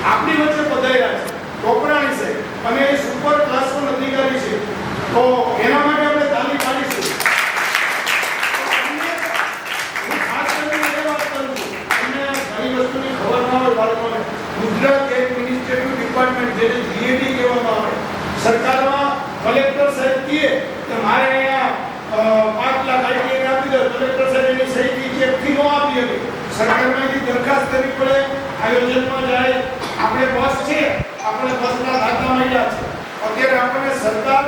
આપણી વચ્ચે પધાર્યા છે ટોપરાણી છે અને સુપર ક્લાસનો અધિકારી છે, તો એના માટે આપણે તાલી પાડીશું. હું ખાસ કરીને એ વાત કરું છું, તમને ઘણી વસ્તુની ખબર ના હોય બાળકોને. ગુજરાત એડમિનિસ્ટ્રેટિવ ડિપાર્ટમેન્ટ, જેને જીએડી કહેવામાં આવે, સરકારમાં કલેક્ટર સાહેબ કહે કે મારે અહીંયા 5 લાખ આઈટીઆઈ આપી દો, કલેક્ટર સાહેબ એની સહીથી ચેકથી ન આપી શકે. સરકારમાંથી દરખાસ્ત કરવી પડે, આયોજનમાં જાય. આપણે બસ છે, આપણે બસના ખાતા મળ્યા છે. અત્યારે આપણને સરકાર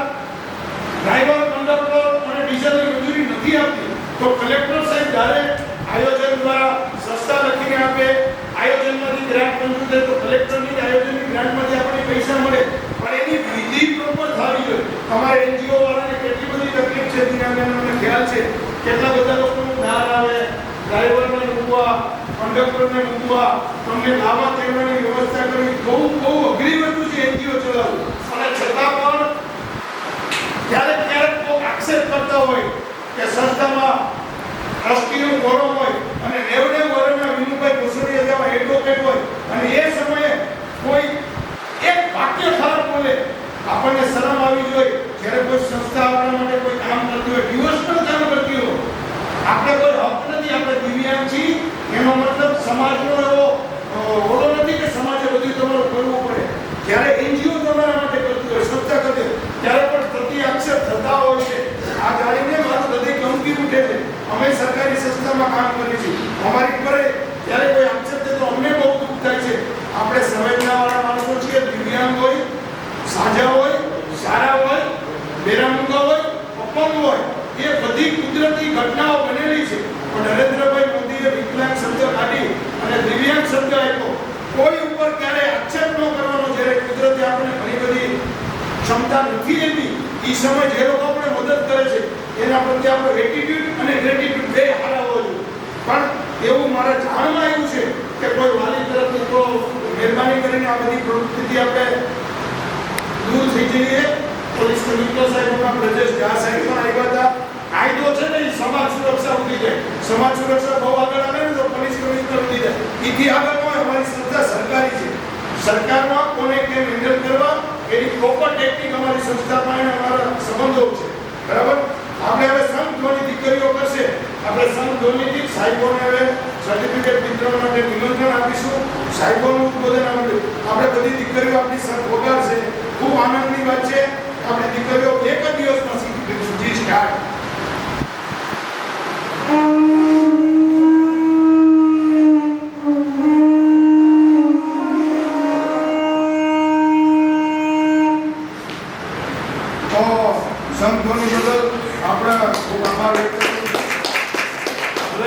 ડ્રાઈવર, કંડક્ટર અને ડીઝલની મજૂરી નથી આપતી, તો કલેક્ટર સાહેબ ડાયરેક્ટ આયોજન દ્વારા સસ્તા લખીને આપે. આયોજનમાંથી ગ્રાન્ટ મંજૂર થાય તો કલેક્ટરની આયોજનની ગ્રાન્ટમાંથી આપણને પૈસા મળે, પણ એની વિધિ પ્રોપર થવી જોઈએ. તમારે એનજીઓ વાળાને કેટલી બધી તકલીફ છે, મને ખ્યાલ છે. કેટલા બધા લોકોનું ધાર આવે, ડ્રાઈવરને મૂકવા, કંડક્ટરને મૂકવા, તમને લાવવા તેવાની વ્યવસ્થા કરવી બહુ અઘરી વસ્તુ છે એનજીઓ ચલાવવું. અને છતાં પણ ક્યારેક કોઈ આક્ષેપ કરતા હોય કે સંસ્થામાં ટ્રસ્ટીનું ફોરમ હોય અને 90 વર્ષના વિનુભાઈ ભૂસડિયા જેવા એડવોકેટ હોય અને એ સમયે કોઈ એક વાક્ય ખરાબ બોલે, આપણને શરમ આવી જોઈએ. જ્યારે કોઈ સંસ્થા આપણા માટે કોઈ કામ કરતી હોય, ડિવોશનલ કામ કરતી હોય, આપણે કોઈ હક નથી, આપણે દિવ્યાંગ છીએ, એનો મતલબ સમાજનો એવો ઓળો નથી કે સમાજે બધું તમારું કરવું પડે. જ્યારે એનજીઓ તમારા માટે કરતી હોય, સંસ્થા કરતી હોય, ત્યારે પણ પ્રતિ આક્ષેપ થતા હોય છે. આ જાણીને મારું હૃદય કંપી ઉઠે છે. અમે સરકારી સંસ્થામાં કામ કરીએ છીએ, અમારી પર જ્યારે કોઈ આક્ષેપ થાય તો અમને બહુ દુઃખ થાય છે. આપણે સંવેદનાવાળા માણસો છીએ, દિવ્યાંગ હોય, સાજા હોય, સારા હોય, બેરામુંગા હોય, અપંગ હોય, એ બધી કુદરતી ઘટનાઓ બનેલી છે. પણ નરેન્દ્રભાઈ મોદીએ વિકલાંગ શબ્દ કાઢી અને દિવ્યાંગ શબ્દ આપ્યો. કોઈ ઉપર ક્યારે આક્ષેપ ન કરવાનો. જ્યારે કુદરતે આપણે ઘણી બધી ક્ષમતા નથી એવી, એ સમય જે લોકો આપણે મદદ કરે છે એના પ્રત્યે આપણો એટીટ્યુડ અને ગ્રેટિટ્યુડ બે હારા હોવો જોઈએ. પણ એવું મારા જાણમાં આવ્યું છે કે કોઈ વાલી તરફથી તો મહેરબાની કરીને આ બધી પ્રવૃત્તિથી આપણે દૂર થઈ જઈએ. પોલીસ કમિશનર સાહેબ આપણા બ્રજેશ ઝા સાહેબ પણ આવ્યા હતા. કાયદો છે ને એ સમાજ સુરક્ષા ઉઠી જાય. સમાજ સુરક્ષા બહુ આગળ આવે ને તો પોલીસ કમિશનર ઉઠી જાય. એથી આગળ હોય અમારી સંસ્થા સરકારી છે. સરકારમાં કોને કેમ હેન્ડલ કરવા એની પ્રોપર ટેકનિક અમારી સંસ્થામાં અને અમારા સંબંધો છે. બરાબર. આપણે હવે સંઘ ધોની દીકરીઓ કરશે. આપણે સંઘ ધોનીથી સાહેબોને હવે સર્ટિફિકેટ વિતરણ માટે નિમંત્રણ આપીશું. સાહેબોનું ઉદ્બોધન આપણે બધી દીકરીઓ આપણી સંઘ વગાડશે. ખૂબ આનંદની વાત છે. આપણે દીકરીઓ એક જ દિવસમાં શીખી સ્ટાર્ટ. સંઘ ધોની બદલ આપણે ખૂબ આભાર વ્યક્ત